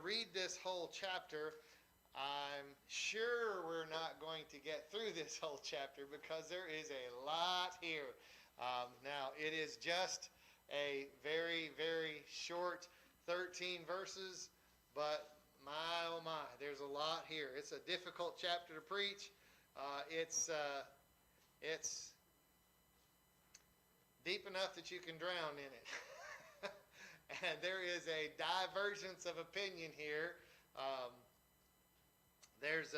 read this whole chapter. I'm sure we're not going to get through this whole chapter because there is a lot here. Now, it is just a very, very short 13 verses, but my, oh my, there's a lot here. It's a difficult chapter to preach. It's deep enough that you can drown in it. And there is a divergence of opinion here. There's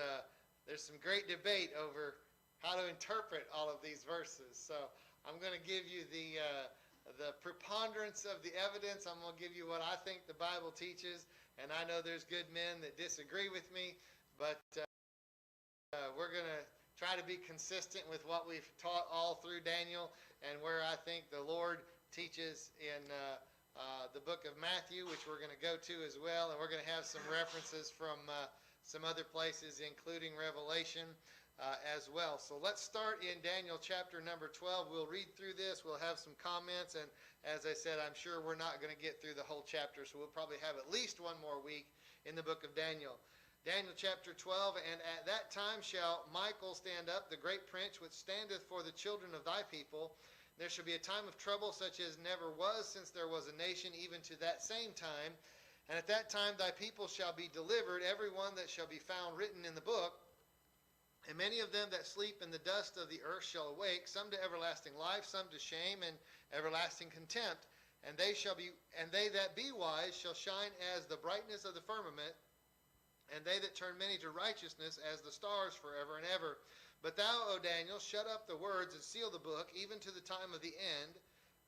some great debate over how to interpret all of these verses. So I'm going to give you the preponderance of the evidence. I'm going to give you what I think the Bible teaches. And I know there's good men that disagree with me, but we're going to try to be consistent with what we've taught all through Daniel and where I think the Lord teaches in the book of Matthew, which we're going to go to as well. And we're going to have some references from some other places, including Revelation as well. So let's start in Daniel chapter number 12. We'll read through this. We'll have some comments. And as I said, I'm sure we're not going to get through the whole chapter, so we'll probably have at least one more week in the book of Daniel. Daniel chapter 12, and at that time shall Michael stand up, the great prince, which standeth for the children of thy people. There shall be a time of trouble such as never was since there was a nation, even to that same time. And at that time thy people shall be delivered, every one that shall be found written in the book. And many of them that sleep in the dust of the earth shall awake, some to everlasting life, some to shame and everlasting contempt. And they that be wise shall shine as the brightness of the firmament, and they that turn many to righteousness as the stars forever and ever. But thou, O Daniel, shut up the words and seal the book, even to the time of the end.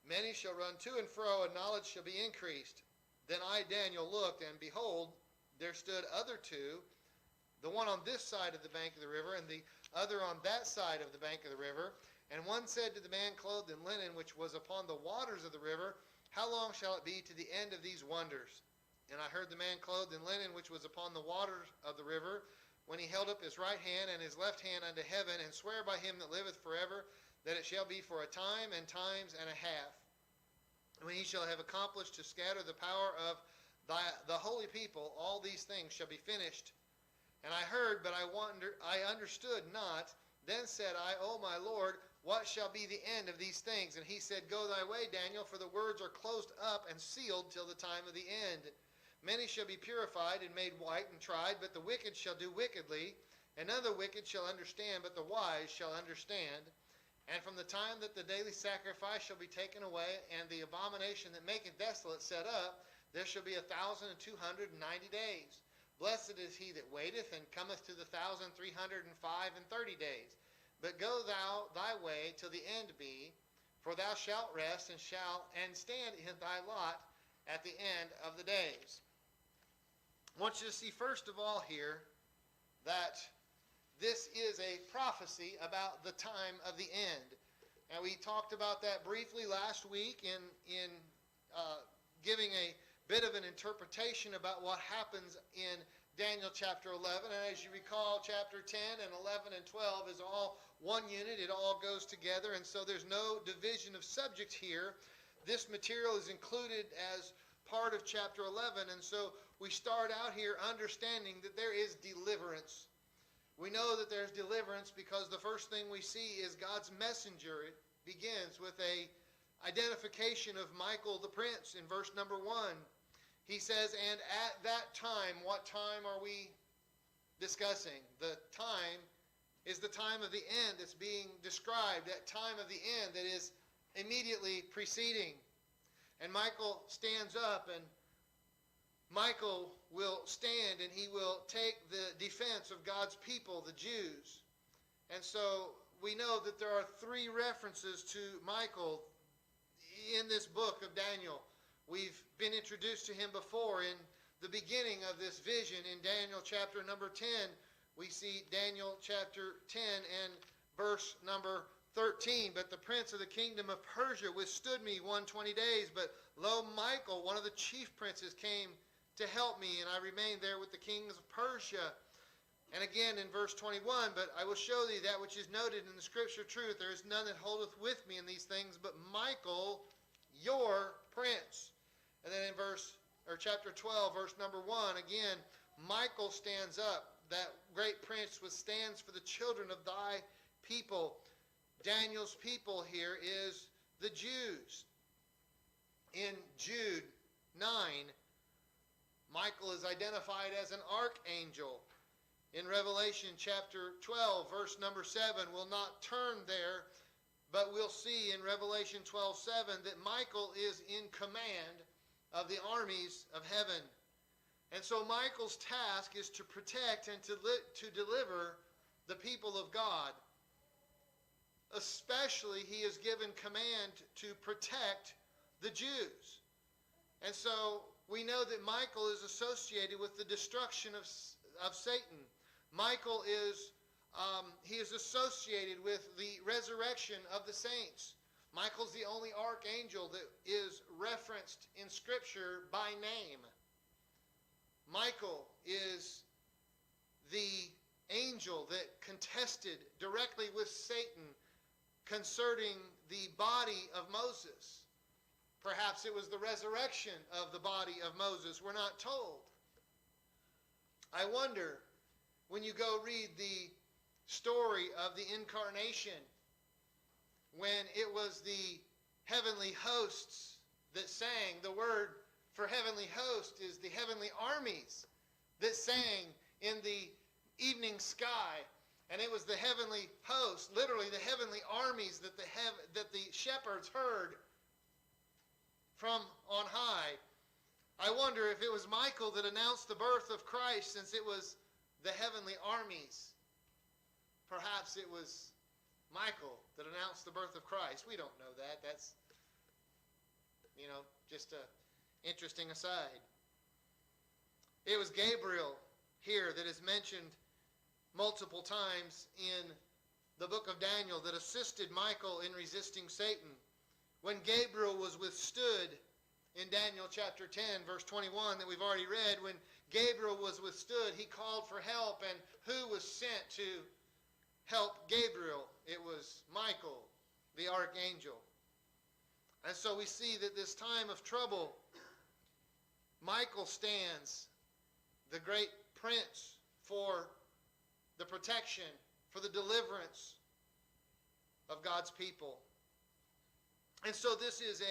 Many shall run to and fro, and knowledge shall be increased. Then I, Daniel, looked, and behold, there stood other two, the one on this side of the bank of the river, and the other on that side of the bank of the river. And one said to the man clothed in linen, which was upon the waters of the river, How long shall it be to the end of these wonders? And I heard the man clothed in linen, which was upon the waters of the river, when he held up his right hand and his left hand unto heaven, and sware by him that liveth forever, that it shall be for a time and times and a half. And when he shall have accomplished to scatter the power of the holy people, all these things shall be finished. And I heard, but I understood not. Then said I, O my Lord, what shall be the end of these things? And he said, Go thy way, Daniel, for the words are closed up and sealed till the time of the end. Many shall be purified and made white and tried, but the wicked shall do wickedly. And none of the wicked shall understand, but the wise shall understand. And from the time that the daily sacrifice shall be taken away, and the abomination that maketh desolate set up, there shall be 1,290 days. Blessed is he that waiteth, and cometh to the 1,330 days. But go thou thy way till the end be, for thou shalt rest, and stand in thy lot at the end of the days. I want you to see first of all here that this is a prophecy about the time of the end. And we talked about that briefly last week in giving a bit of an interpretation about what happens in Daniel chapter 11. And as you recall, chapter 10 and 11 and 12 is all one unit. It all goes together. And so there's no division of subject here. This material is included as part of chapter 11. And so we start out here understanding that there is deliverance. We know that there's deliverance because the first thing we see is God's messenger. It begins with a identification of Michael the prince in verse number 1. He says, and at that time, what time are we discussing? The time is the time of the end that's being described, that time of the end that is immediately preceding. And Michael stands up, and Michael will stand and he will take the defense of God's people, the Jews. And so we know that there are 3 references to Michael in this book of Daniel. We've been introduced to him before in the beginning of this vision in Daniel chapter number 10. We see Daniel chapter 10 and verse number 13. But the prince of the kingdom of Persia withstood me 120 days. But lo, Michael, one of the chief princes, came to help me, and I remained there with the kings of Persia. And again in verse 21, but I will show thee that which is noted in the scripture truth. There is none that holdeth with me in these things, but Michael, your prince. And then in chapter 12, verse number 1, again, Michael stands up. That great prince stands for the children of thy people. Daniel's people here is the Jews. In Jude 9, Michael is identified as an archangel. In Revelation chapter 12, verse number 7, we'll not turn there, but we'll see in Revelation 12:7 that Michael is in command of the armies of heaven. And so Michael's task is to protect and to deliver the people of God. Especially, he is given command to protect the Jews. And so we know that Michael is associated with the destruction of Satan. Michael is he is associated with the resurrection of the saints. Michael's the only archangel that is referenced in Scripture by name. Michael is the angel that contested directly with Satan concerning the body of Moses. Perhaps it was the resurrection of the body of Moses. We're not told. I wonder, when you go read the story of the incarnation, when it was the heavenly hosts that sang, the word for heavenly host is the heavenly armies that sang in the evening sky. And it was the heavenly host, literally the heavenly armies that the shepherds heard from on high. I wonder if it was Michael that announced the birth of Christ, since it was the heavenly armies. Perhaps it was Michael that announced the birth of Christ. We don't know that. That's, just a interesting aside. It was Gabriel here that is mentioned multiple times in the book of Daniel that assisted Michael in resisting Satan. When Gabriel was withstood in Daniel chapter 10, verse 21 that we've already read, when Gabriel was withstood, he called for help, and who was sent to help Gabriel? It was Michael, the archangel. And so we see that this time of trouble, Michael stands, the great prince, for the protection, for the deliverance of God's people. And so this is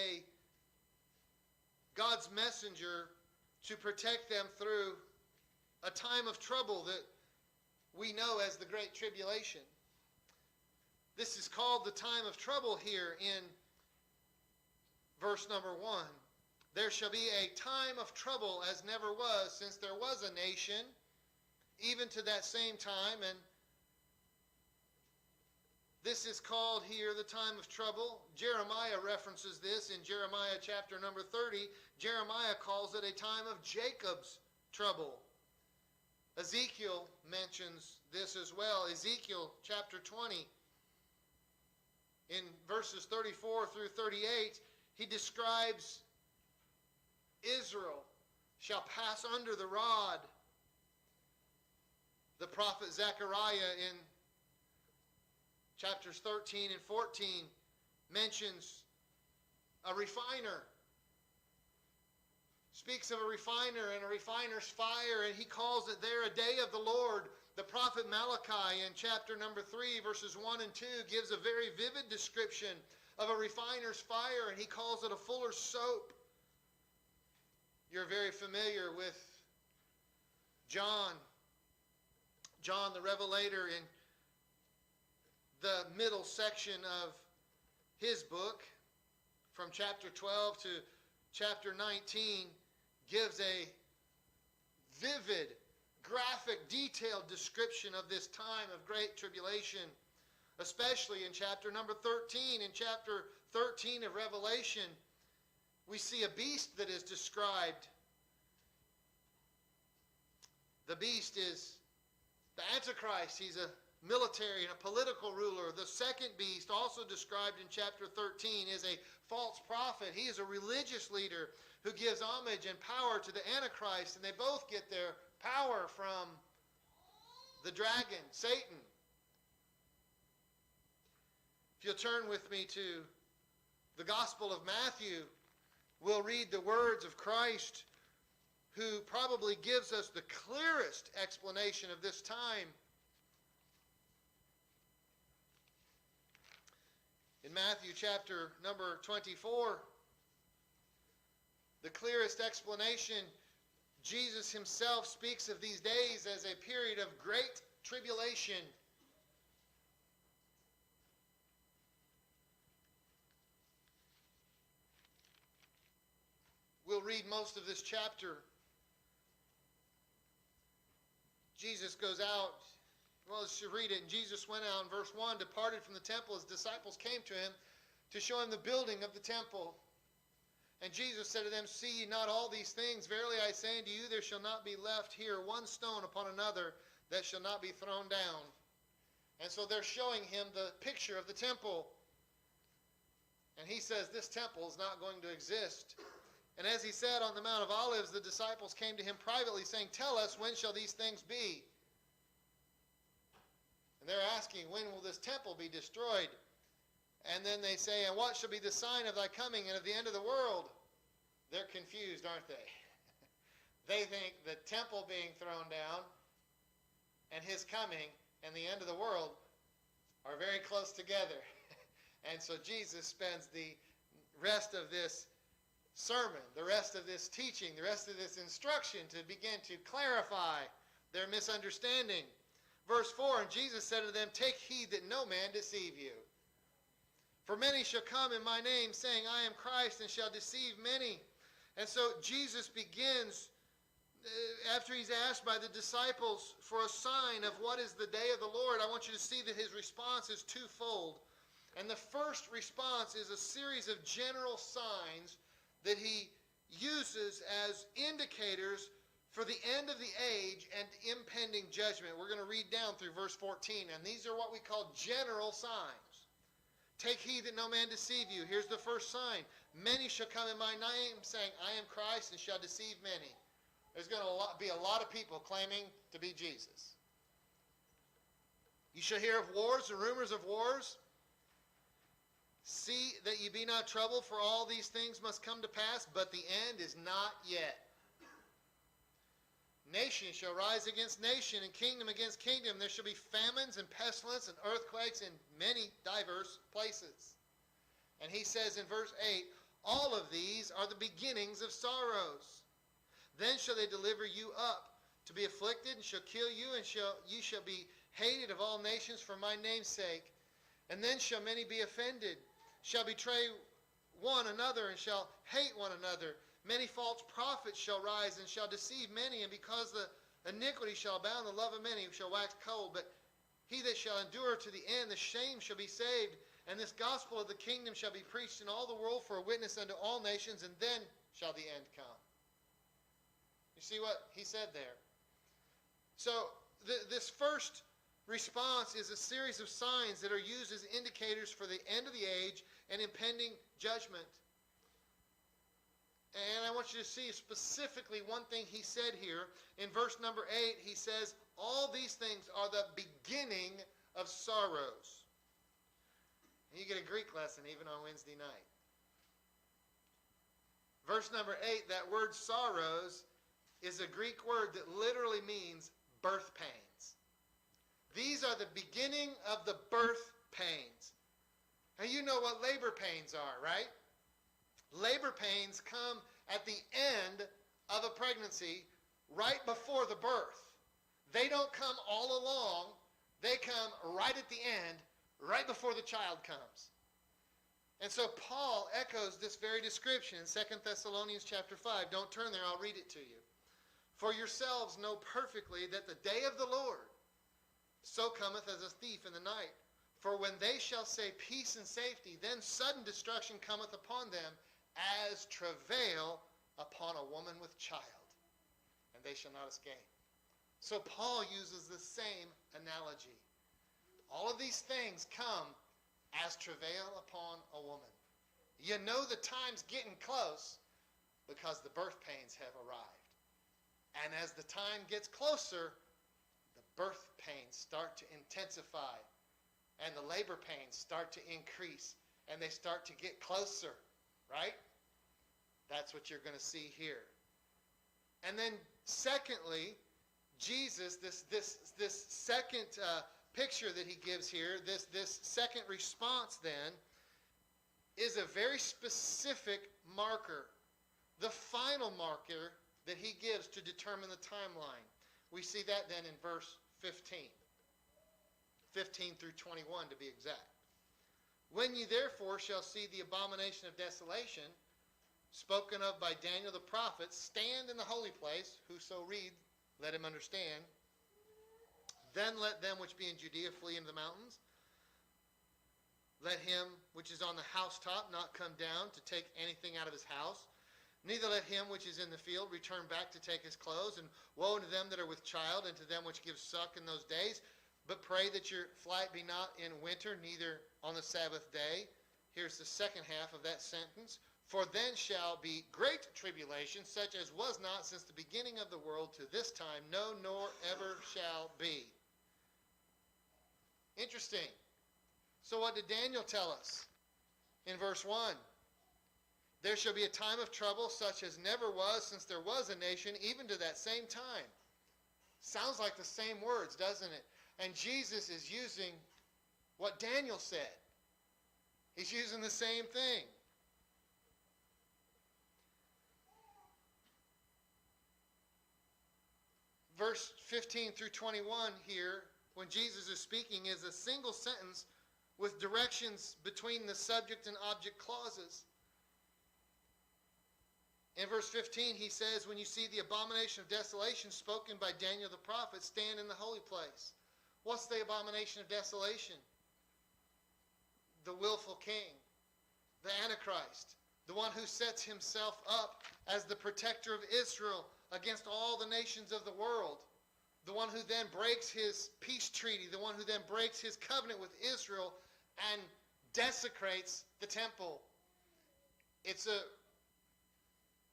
God's messenger to protect them through a time of trouble that we know as the Great Tribulation. This is called the time of trouble here in verse number 1. There shall be a time of trouble as never was since there was a nation, even to that same time. And this is called here the time of trouble. Jeremiah references this in Jeremiah chapter number 30. Jeremiah calls it a time of Jacob's trouble. Ezekiel mentions this as well. Ezekiel chapter 20. In verses 34 through 38, he describes Israel shall pass under the rod. The prophet Zechariah in chapters 13 and 14 mentions a refiner. Speaks of a refiner and a refiner's fire, and he calls it there a day of the Lord. The prophet Malachi in chapter number 3, verses 1 and 2, gives a very vivid description of a refiner's fire, and he calls it a fuller's soap. You're very familiar with John the Revelator, in the middle section of his book, from chapter 12 to chapter 19, gives a vivid, graphic, detailed description of this time of great tribulation, especially in chapter number 13. In chapter 13 of Revelation, we see a beast that is described. The beast is the Antichrist. He's a military and a political ruler. The second beast, also described in chapter 13, is a false prophet. He is a religious leader who gives homage and power to the Antichrist, and they both get their power from the dragon, Satan. If you'll turn with me to the Gospel of Matthew, we'll read the words of Christ who probably gives us the clearest explanation of this time. In Matthew chapter number 24, the clearest explanation, Jesus himself speaks of these days as a period of great tribulation. We'll read most of this chapter. Jesus goes out. Well, let's read it. And Jesus went out in verse 1, departed from the temple. His disciples came to him to show him the building of the temple. And Jesus said to them, see ye not all these things? Verily I say unto you, there shall not be left here one stone upon another that shall not be thrown down. And so they're showing him the picture of the temple. And he says this temple is not going to exist. And as he said on the Mount of Olives, the disciples came to him privately, saying, tell us, when shall these things be? And they're asking, when will this temple be destroyed? And then they say, and what shall be the sign of thy coming and of the end of the world? They're confused, aren't they? They think the temple being thrown down and his coming and the end of the world are very close together. And so Jesus spends the rest of this sermon, the rest of this teaching, the rest of this instruction to begin to clarify their misunderstanding. Verse 4, and Jesus said to them, take heed that no man deceive you. For many shall come in my name, saying, I am Christ, and shall deceive many. And so Jesus begins, after he's asked by the disciples for a sign of what is the day of the Lord, I want you to see that his response is twofold. And the first response is a series of general signs that he uses as indicators for the end of the age and impending judgment. We're going to read down through verse 14, and these are what we call general signs. Take heed that no man deceive you. Here's the first sign. Many shall come in my name, saying, I am Christ, and shall deceive many. There's going to be a lot of people claiming to be Jesus. You shall hear of wars and rumors of wars. See that ye be not troubled, for all these things must come to pass, but the end is not yet. Nation shall rise against nation, and kingdom against kingdom. There shall be famines and pestilence and earthquakes in many diverse places. And he says in verse 8, all of these are the beginnings of sorrows. Then shall they deliver you up to be afflicted, and shall kill you, and ye shall be hated of all nations for my name's sake. And then shall many be offended, shall betray one another, and shall hate one another. Many false prophets shall rise and shall deceive many, and because the iniquity shall abound, the love of many shall wax cold. But he that shall endure to the end, the same shall be saved. And this gospel of the kingdom shall be preached in all the world for a witness unto all nations, and then shall the end come. You see what he said there? So this first response is a series of signs that are used as indicators for the end of the age and impending judgment. And I want you to see specifically one thing he said here. In verse number 8, he says, all these things are the beginning of sorrows. And you get a Greek lesson even on Wednesday night. Verse number 8, that word sorrows is a Greek word that literally means birth pains. These are the beginning of the birth pains. Now you know what labor pains are, right? Labor pains come at the end of a pregnancy, right before the birth. They don't come all along. They come right at the end, right before the child comes. And so Paul echoes this very description in 2 Thessalonians chapter 5. Don't turn there, I'll read it to you. For yourselves know perfectly that the day of the Lord so cometh as a thief in the night. For when they shall say peace and safety, then sudden destruction cometh upon them, as travail upon a woman with child, and they shall not escape. So Paul uses the same analogy. All of these things come as travail upon a woman. You know the time's getting close because the birth pains have arrived. And as the time gets closer, the birth pains start to intensify, and the labor pains start to increase, and they start to get closer. Right? That's what you're going to see here. And then secondly, Jesus, this second picture that he gives here, this second response then, is a very specific marker. The final marker that he gives to determine the timeline. We see that then in verse 15. 15 through 21 to be exact. When ye therefore shall see the abomination of desolation, spoken of by Daniel the prophet, stand in the holy place, whoso read, let him understand. Then let them which be in Judea flee into the mountains. Let him which is on the housetop not come down to take anything out of his house. Neither let him which is in the field return back to take his clothes. And woe unto them that are with child, and to them which give suck in those days. But pray that your flight be not in winter, neither on the Sabbath day. Here's the second half of that sentence. For then shall be great tribulation, such as was not since the beginning of the world to this time, no, nor ever shall be. Interesting. So what did Daniel tell us in verse 1? There shall be a time of trouble such as never was since there was a nation, even to that same time. Sounds like the same words, doesn't it? And Jesus is using what Daniel said. He's using the same thing. Verse 15 through 21 here, when Jesus is speaking, is a single sentence with directions between the subject and object clauses. In verse 15, he says, when you see the abomination of desolation spoken by Daniel the prophet, stand in the holy place. What's the abomination of desolation? The willful king, the Antichrist, the one who sets himself up as the protector of Israel against all the nations of the world, the one who then breaks his peace treaty, the one who then breaks his covenant with Israel and desecrates the temple. It's a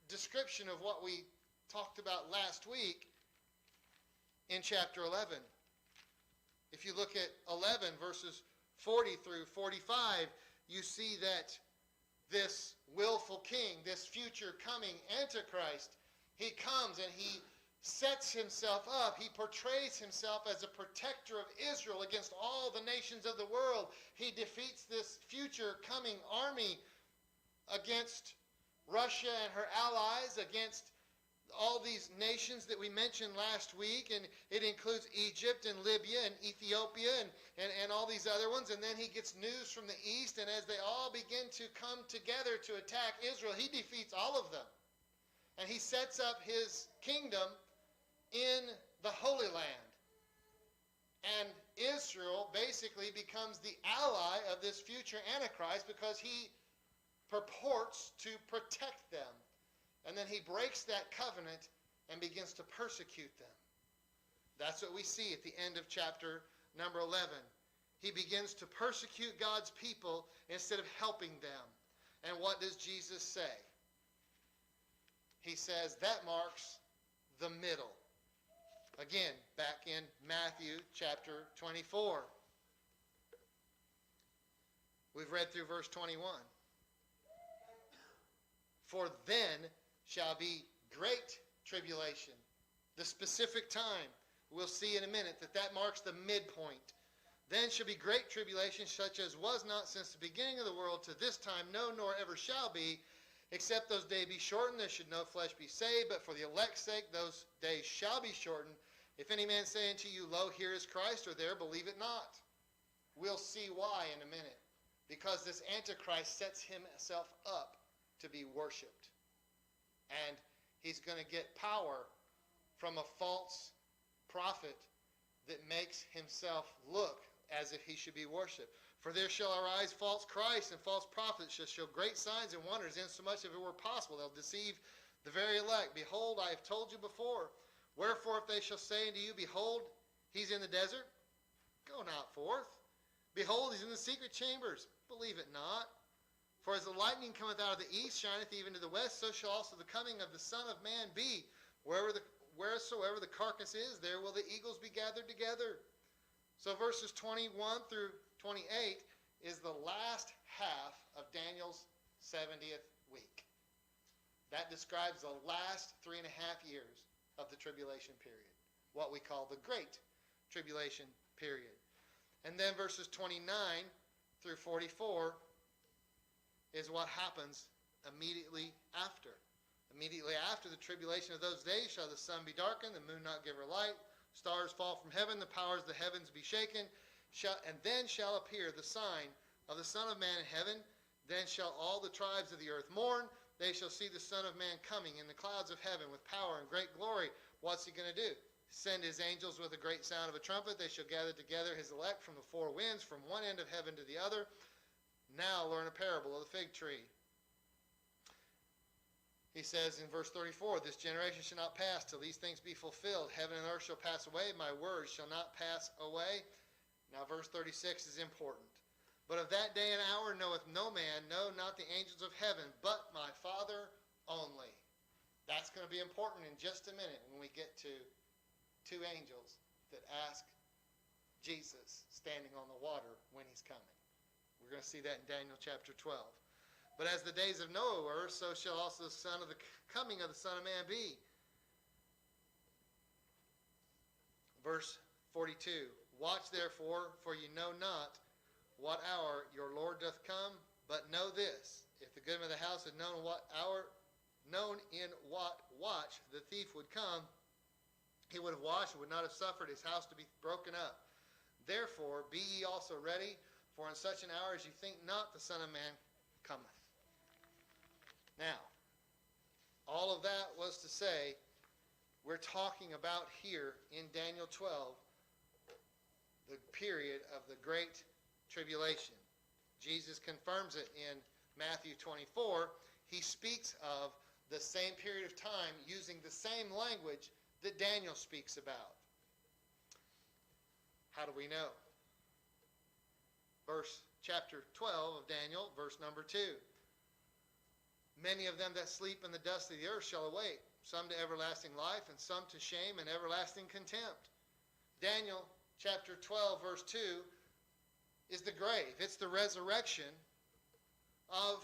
description of what we talked about last week in chapter 11. If you look at 11 verses 40 through 45, you see that this willful king, this future coming Antichrist, he comes and he sets himself up. He portrays himself as a protector of Israel against all the nations of the world. He defeats this future coming army against Russia and her allies, against all these nations that we mentioned last week, and it includes Egypt and Libya and Ethiopia and all these other ones. And then he gets news from the east, and as they all begin to come together to attack Israel, he defeats all of them. And he sets up his kingdom in the Holy Land. And Israel basically becomes the ally of this future Antichrist because he purports to protect them. And then he breaks that covenant and begins to persecute them. That's what we see at the end of chapter number 11. He begins to persecute God's people instead of helping them. And what does Jesus say? He says that marks the middle. Again, back in Matthew chapter 24. We've read through verse 21. For then shall be great tribulation. The specific time, we'll see in a minute that marks the midpoint. Then shall be great tribulation, such as was not since the beginning of the world to this time, no, nor ever shall be, except those days be shortened, there should no flesh be saved, but for the elect's sake those days shall be shortened. If any man say unto you, lo, here is Christ, or there, believe it not. We'll see why in a minute. Because this Antichrist sets himself up to be worshipped. And he's going to get power from a false prophet that makes himself look as if he should be worshipped. For there shall arise false Christs and false prophets shall show great signs and wonders, insomuch if it were possible they'll deceive the very elect. Behold, I have told you before. Wherefore, if they shall say unto you, behold, he's in the desert, go not forth. Behold, he's in the secret chambers, believe it not. For as the lightning cometh out of the east, shineth even to the west, so shall also the coming of the Son of Man be. Wheresoever the carcass is, there will the eagles be gathered together. So verses 21 through 28 is the last half of Daniel's 70th week. That describes the last 3.5 years of the tribulation period, what we call the Great Tribulation period. And then verses 29 through 44 is what happens immediately after. Immediately after the tribulation of those days shall the sun be darkened, the moon not give her light, stars fall from heaven, the powers of the heavens be shaken, and then shall appear the sign of the Son of Man in heaven. Then shall all the tribes of the earth mourn. They shall see the Son of Man coming in the clouds of heaven with power and great glory. What's he going to do? Send his angels with a great sound of a trumpet. They shall gather together his elect from the four winds, from one end of heaven to the other. Now learn a parable of the fig tree. He says in verse 34, this generation shall not pass till these things be fulfilled. Heaven and earth shall pass away. My words shall not pass away. Now verse 36 is important. But of that day and hour knoweth no man, no, not the angels of heaven, but my Father only. That's going to be important in just a minute when we get to two angels that ask Jesus standing on the water when he's coming. We're going to see that in Daniel chapter 12. But as the days of Noah were, so shall also the coming of the Son of Man be. Verse 42. Watch therefore, for ye know not what hour your Lord doth come, but know this, if the goodman of the house had known in what watch the thief would come, he would have watched and would not have suffered his house to be broken up. Therefore be ye also ready, for in such an hour as ye think not, the Son of Man cometh. Now, all of that was to say, we're talking about here in Daniel 12, the period of the Great Tribulation. Jesus confirms it in Matthew 24. He speaks of the same period of time using the same language that Daniel speaks about. How do we know? Chapter 12 of Daniel, verse number 2. Many of them that sleep in the dust of the earth shall awake, some to everlasting life, and some to shame and everlasting contempt. Daniel chapter 12, verse 2 is the grave. It's the resurrection of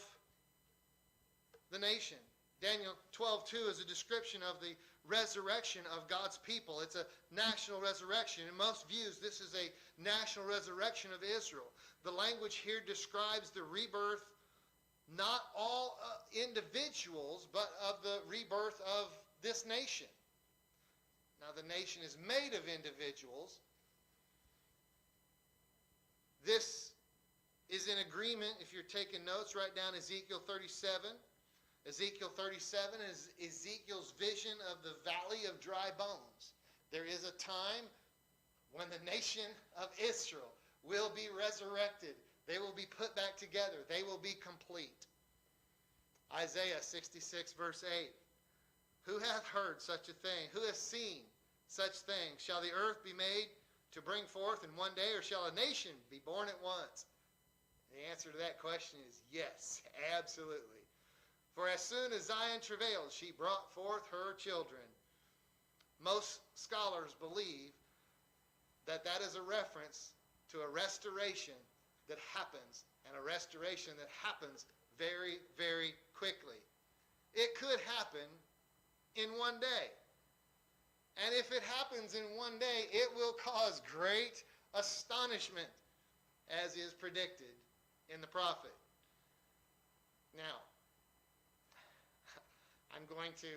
the nation. Daniel 12:2 is a description of the resurrection of God's people. It's a national resurrection. In most views, this is a national resurrection of Israel. The language here describes the rebirth, not all individuals, but of the rebirth of this nation. Now, the nation is made of individuals. This is in agreement. If you're taking notes, write down Ezekiel 37. Ezekiel 37 is Ezekiel's vision of the valley of dry bones. There is a time when the nation of Israel will be resurrected. They will be put back together. They will be complete. Isaiah 66 verse 8. Who hath heard such a thing? Who hath seen such things? Shall the earth be made to bring forth in one day, or shall a nation be born at once? The answer to that question is yes, absolutely. For as soon as Zion travailed, she brought forth her children. Most scholars believe that that is a reference to a restoration that happens, and a restoration that happens very, very quickly. It could happen in one day. And if it happens in one day, it will cause great astonishment, as is predicted in the prophet. Now, I'm going to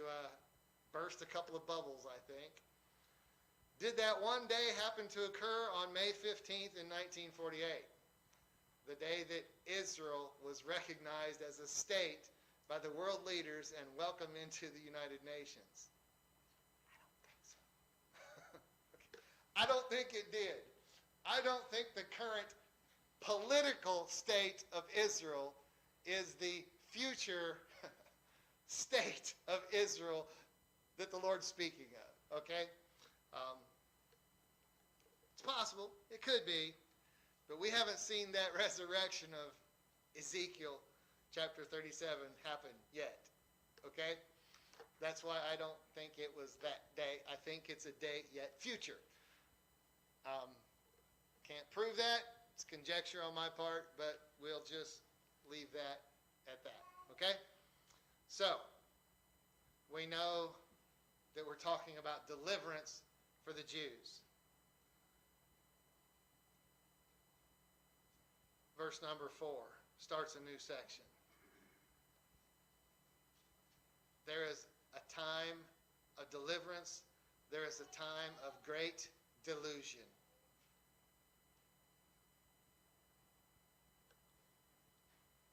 burst a couple of bubbles, I think. Did that one day happen to occur on May 15th in 1948? The day that Israel was recognized as a state by the world leaders and welcomed into the United Nations? I don't think it did. I don't think the current political state of Israel is the future state of Israel that the Lord's speaking of. Okay? It's possible. It could be. But we haven't seen that resurrection of Ezekiel chapter 37 happen yet. Okay? That's why I don't think it was that day. I think it's a day yet future. Can't prove that. It's conjecture on my part, but we'll just leave that at that. Okay? So, we know that we're talking about deliverance for the Jews. Verse number 4 starts a new section. There is a time of deliverance. There is a time of great delusion.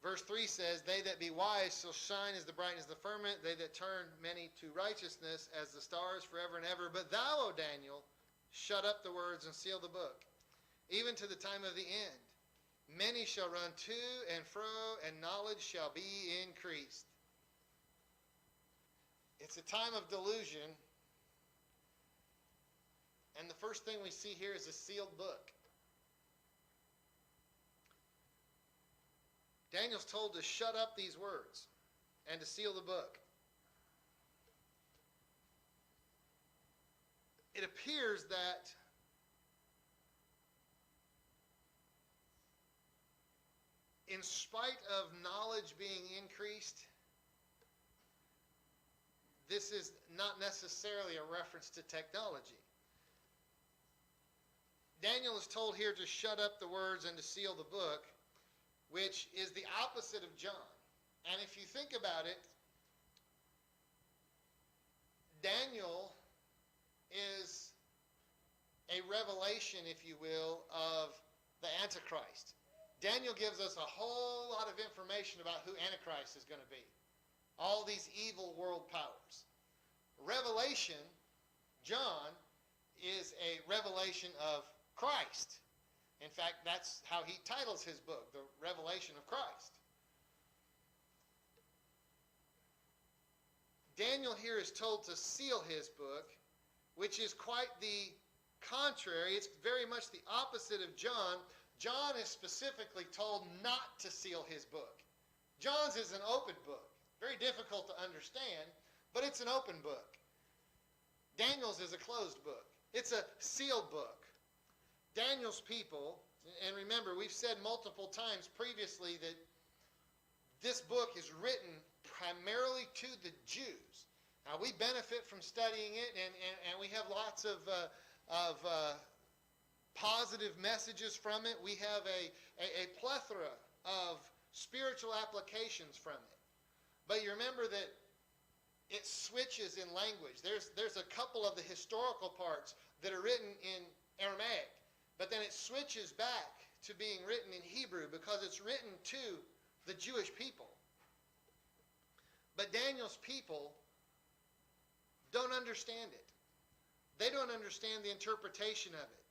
Verse 3 says, they that be wise shall shine as the brightness of the firmament, they that turn many to righteousness as the stars forever and ever. But thou, O Daniel, shut up the words and seal the book, even to the time of the end. Many shall run to and fro, and knowledge shall be increased. It's a time of delusion. And the first thing we see here is a sealed book. Daniel's told to shut up these words and to seal the book. It appears that in spite of knowledge being increased, this is not necessarily a reference to technology. Daniel is told here to shut up the words and to seal the book, which is the opposite of John. And if you think about it, Daniel is a revelation, if you will, of the Antichrist. Daniel gives us a whole lot of information about who Antichrist is going to be. All these evil world powers. Revelation, John, is a revelation of Christ. In fact, that's how he titles his book, The Revelation of Christ. Daniel here is told to seal his book, which is quite the contrary. It's very much the opposite of John. John is specifically told not to seal his book. John's is an open book. Very difficult to understand, but it's an open book. Daniel's is a closed book. It's a sealed book. Daniel's people, and remember, we've said multiple times previously that this book is written primarily to the Jews. Now, we benefit from studying it, and we have lots of positive messages from it. We have a plethora of spiritual applications from it. But you remember that it switches in language. There's a couple of the historical parts that are written in Aramaic, but then it switches back to being written in Hebrew because it's written to the Jewish people. But Daniel's people don't understand it. They don't understand the interpretation of it.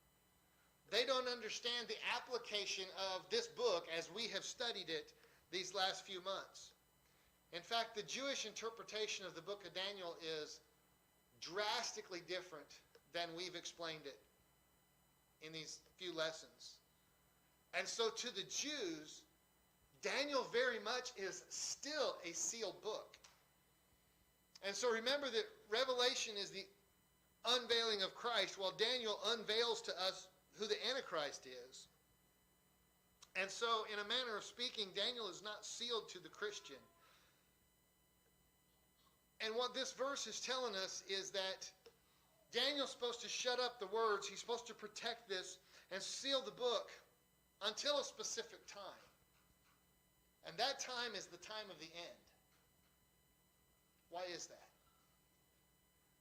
They don't understand the application of this book as we have studied it these last few months. In fact, the Jewish interpretation of the book of Daniel is drastically different than we've explained it in these few lessons. And so to the Jews, Daniel very much is still a sealed book. And so remember that Revelation is the unveiling of Christ, while Daniel unveils to us who the Antichrist is. And so, in a manner of speaking, Daniel is not sealed to the Christian. And what this verse is telling us is that Daniel's supposed to shut up the words. He's supposed to protect this and seal the book until a specific time. And that time is the time of the end. Why is that?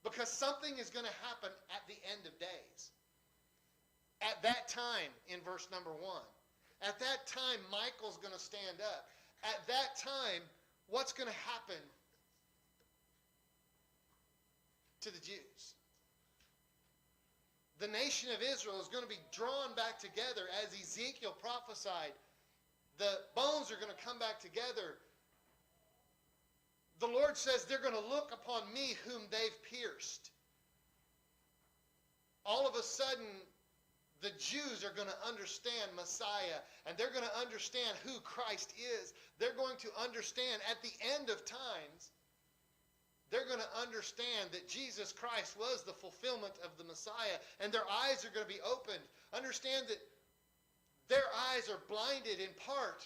Because something is going to happen at the end of days. At that time, in verse number 1, at that time, Michael's going to stand up. At that time, what's going to happen to the Jews? The nation of Israel is going to be drawn back together as Ezekiel prophesied. The bones are going to come back together. The Lord says they're going to look upon me whom they've pierced. All of a sudden, the Jews are going to understand Messiah, and they're going to understand who Christ is. They're going to understand at the end of times, they're going to understand that Jesus Christ was the fulfillment of the Messiah, and their eyes are going to be opened. Understand that their eyes are blinded in part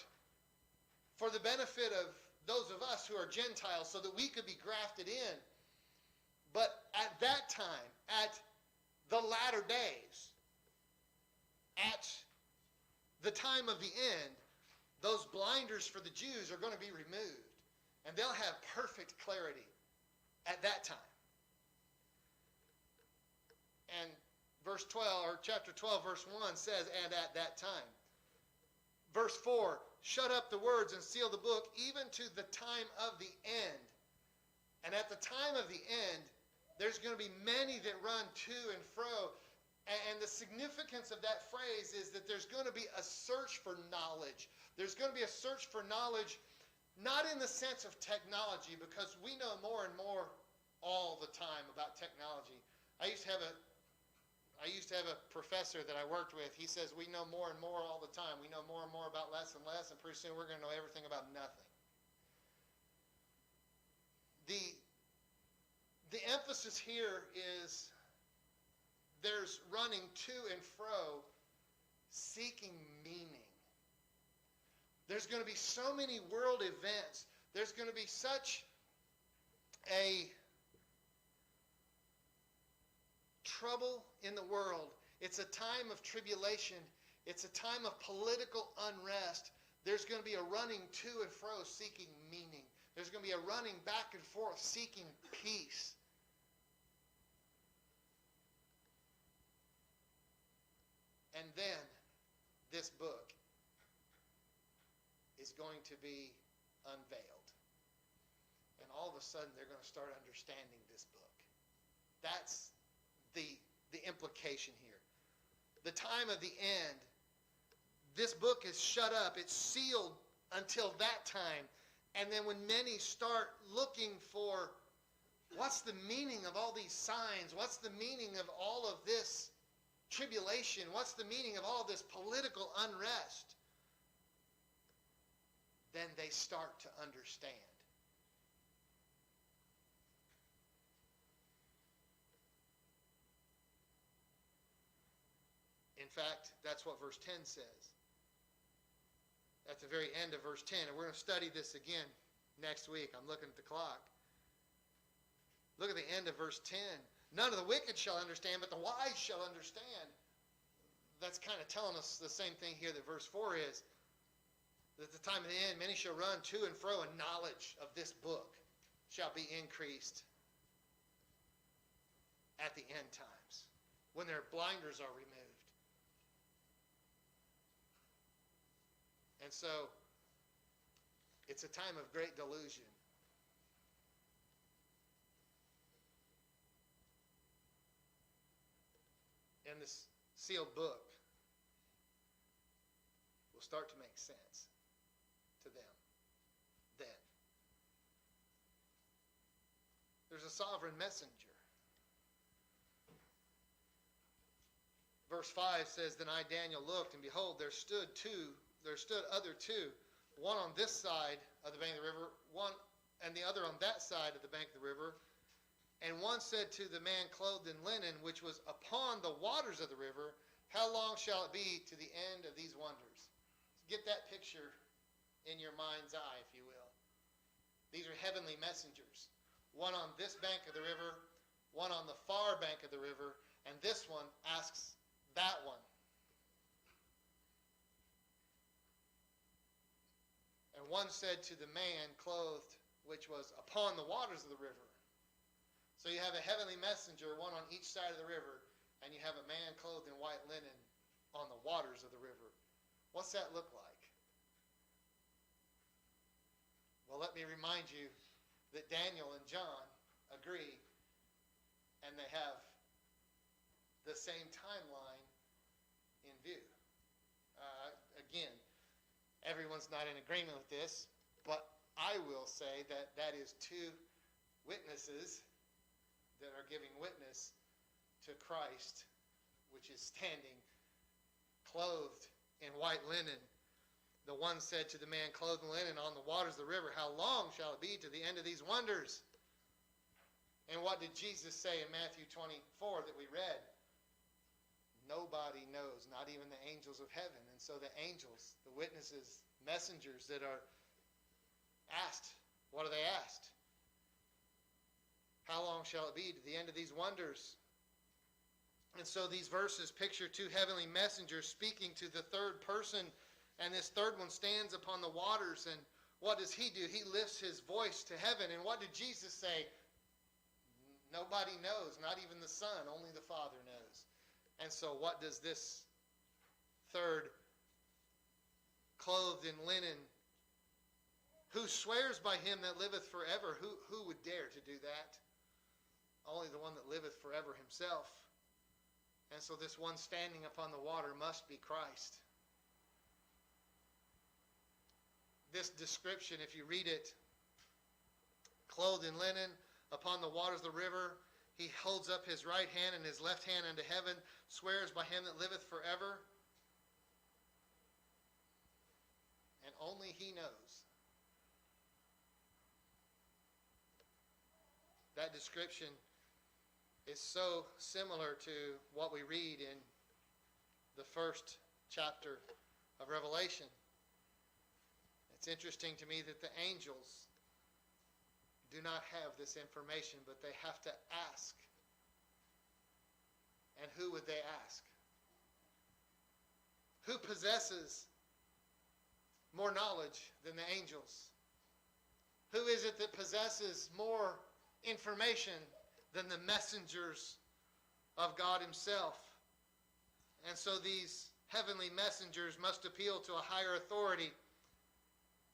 for the benefit of those of us who are Gentiles, so that we could be grafted in. But at that time, at the latter days, at the time of the end, those blinders for the Jews are going to be removed. And they'll have perfect clarity at that time. And verse 12, or chapter 12, verse 1 says, and at that time. Verse 4, shut up the words and seal the book, even to the time of the end. And at the time of the end, there's going to be many that run to and fro. And the significance of that phrase is that there's going to be a search for knowledge. There's going to be a search for knowledge, not in the sense of technology, because we know more and more all the time about technology. I used to have a professor that I worked with. He says we know more and more all the time. We know more and more about less and less, and pretty soon we're going to know everything about nothing. The emphasis here is there's running to and fro, seeking meaning. There's going to be so many world events. There's going to be such a trouble in the world. It's a time of tribulation. It's a time of political unrest. There's going to be a running to and fro seeking meaning. There's going to be a running back and forth seeking peace. And then this book is going to be unveiled. And all of a sudden they're going to start understanding this book. That's the implication here. The time of the end, this book is shut up. It's sealed until that time. And then when many start looking for what's the meaning of all these signs, what's the meaning of all of this tribulation, what's the meaning of all this political unrest, then they start to understand. In fact, that's what verse 10 says. At the very end of verse 10, and we're going to study this again next week. I'm looking at the clock. Look at the end of verse 10. None of the wicked shall understand, but the wise shall understand. That's kind of telling us the same thing here that verse 4 is. That at the time of the end, many shall run to and fro, and knowledge of this book shall be increased at the end times, when their blinders are removed. And so, it's a time of great delusion. And this sealed book will start to make sense to them then. There's a sovereign messenger. Verse 5 says, Then I, Daniel, looked, and behold, there stood other two, one on this side of the bank of the river, one and the other on that side of the bank of the river. And one said to the man clothed in linen, which was upon the waters of the river, How long shall it be to the end of these wonders? Get that picture in your mind's eye, if you will. These are heavenly messengers. One on this bank of the river, one on the far bank of the river, and this one asks that one. And one said to the man clothed, which was upon the waters of the river. So you have a heavenly messenger, one on each side of the river, and you have a man clothed in white linen on the waters of the river. What's that look like? Well, let me remind you that Daniel and John agree, and they have the same timeline in view. Again, everyone's not in agreement with this, but I will say that that is two witnesses that are giving witness to Christ, which is standing clothed in white linen. The one said to the man clothed in linen on the waters of the river, How long shall it be to the end of these wonders? And what did Jesus say in Matthew 24 that we read? Nobody knows, not even the angels of heaven. And so the angels, the witnesses, messengers that are asked, what are they asked? How long shall it be to the end of these wonders? And so these verses picture two heavenly messengers speaking to the third person, and this third one stands upon the waters, and what does he do? He lifts his voice to heaven, and what did Jesus say? Nobody knows, not even the Son, only the Father knows. And so what does this third, clothed in linen, who swears by him that liveth forever, who would dare to do that? Only the one that liveth forever himself. And so this one standing upon the water must be Christ. This description, if you read it, clothed in linen, upon the waters of the river, he holds up his right hand and his left hand unto heaven, swears by him that liveth forever. And only he knows. That description is so similar to what we read in the first chapter of Revelation. It's interesting to me that the angels do not have this information, but they have to ask. And who would they ask? Who possesses more knowledge than the angels? Who is it that possesses more information than the messengers of God himself? And so these heavenly messengers must appeal to a higher authority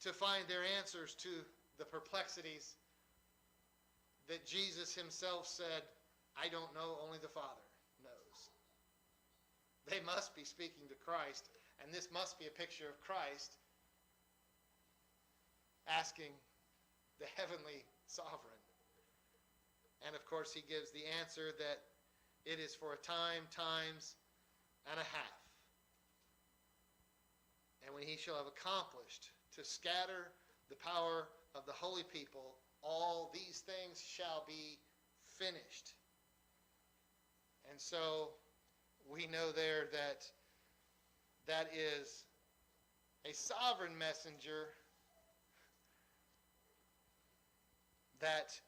to find their answers to the perplexities that Jesus himself said, I don't know, only the Father knows. They must be speaking to Christ, and this must be a picture of Christ asking the heavenly sovereign. And of course he gives the answer that it is for a time, times, and a half. And when he shall have accomplished to scatter the power of the holy people, all these things shall be finished. And so we know there that that is a sovereign messenger that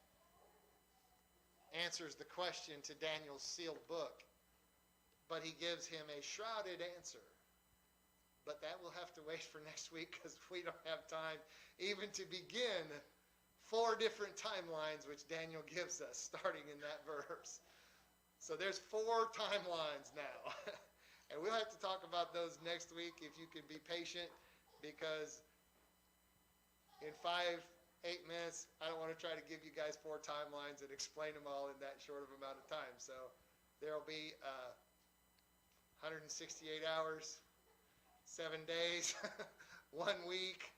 answers the question to Daniel's sealed book. But he gives him a shrouded answer. But that will have to wait for next week, because we don't have time even to begin 4 different timelines which Daniel gives us, starting in that verse. So there's 4 timelines now. And we'll have to talk about those next week if you can be patient, because in 5-8 minutes, I don't want to try to give you guys 4 timelines and explain them all in that short of amount of time. So there will be 168 hours, 7 days, 1 week.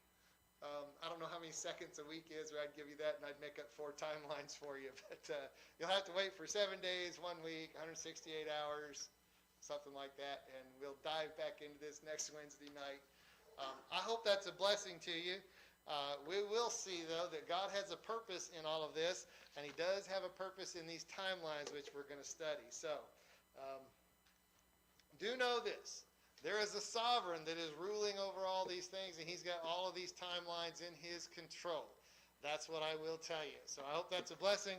I don't know how many seconds a week is, or I'd give you that and I'd make up 4 timelines for you. But you'll have to wait for 7 days, 1 week, 168 hours, something like that. And we'll dive back into this next Wednesday night. I hope that's a blessing to you. We will see, though, that God has a purpose in all of this, and he does have a purpose in these timelines which we're going to study. So, do know this. There is a sovereign that is ruling over all these things, and he's got all of these timelines in his control. That's what I will tell you. So I hope that's a blessing.